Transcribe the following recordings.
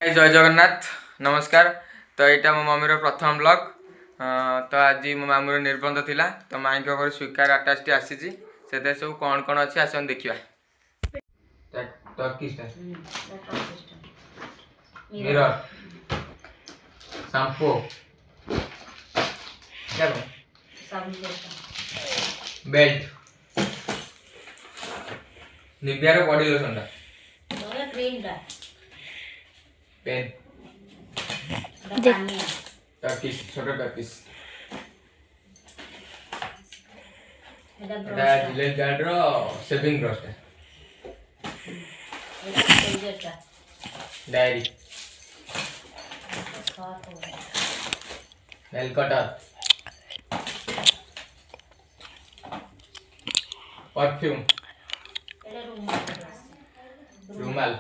जय जगन्नाथ नमस्कार। तो यहाँ मो मम्मी प्रथम ब्लॉग। तो आज मो मामूर निर्बंध थिला तो माई के घर स्वीकार आटाच आसी से सब कौन कौन अच्छे आस देखा। मिरर शैम्पू बेल्ट निविया रो बॉडी लोशन पेन टर्किश छोटा टर्किश जिलेट गार्ड रो shaving brush diary nail cutter perfume रुमाल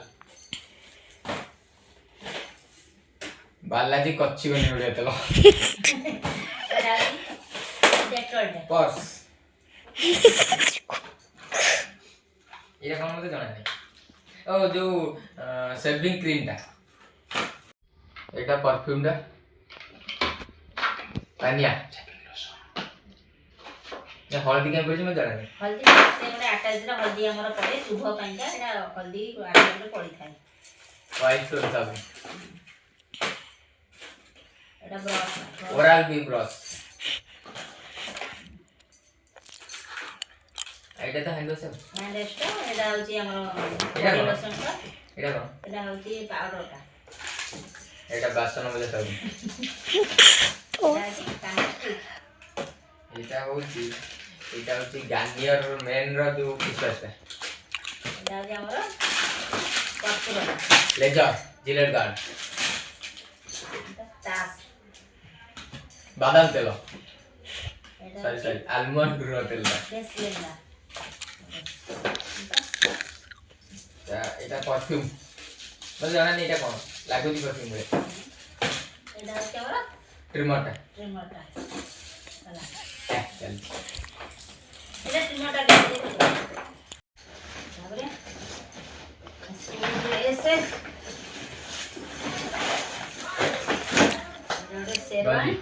बालाजी कच्ची बनी उड़े तलो पर्स ये कौन मते जाना नहीं ओ जो शेविंग क्रीम टा एटा परफ्यूम टा पानिया ये हल्दी के पड़ी मैं जाना नहीं हल्दी से हमरे अटैच रा हल्दी हमर पड़े शुभ पाइका एटा हल्दी अटैच रे पड़ी थाए व्हाइट सोल साबुन एटा ब्रश ओरल बी ब्रश एटा तो हैंड वॉश एटा होची हमर बॉडी लोशन का एटा होची पाउडर का एटा बासन मले साबुन एटा होची गार्नियर मेन रो जो फेस वाश एटा होची हमर कपूर लेजर जिलेट गार्ड तास बादाम तेल एटा सॉरी आलमंड रो तेल बेसलेना एटा परफ्यूम मतलब जाना नहीं एटा कोन लागो दी परफ्यूम रे एटा होची हमर ट्रिमर टा वाला चल एटा ट्रिमर टा दे ताबरे ऐसे एटा शेरवानी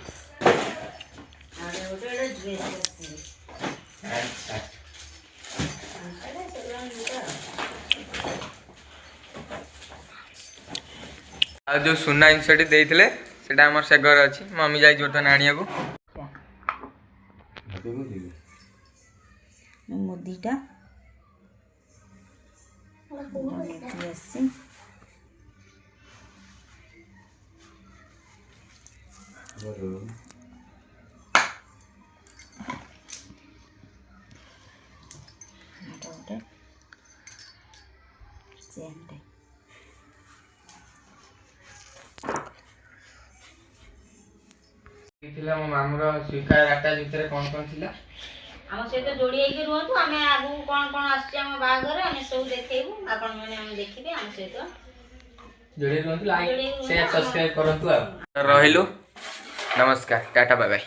आरे ओटा ड्रेस है अच्छा एटा शेरवानी का आ जो सुना इंसटी देइथिले सेटा हमर से घर अछि मम्मी जाई जोटन आनिया को मुदीटा ऐसे थिला मो मामुर स्वीकार आटा भितर कोन कोन थिला हम से तो जोड़ी के रहतु हमें आगु कोन कोन आछे हम बागर हमें सब देखेबु आपन माने हम देखिबे हम से तो जोड़ी रहतु लाइक शेयर सब्सक्राइब करंतु आ रहिलु नमस्कार टाटा बाय बाय।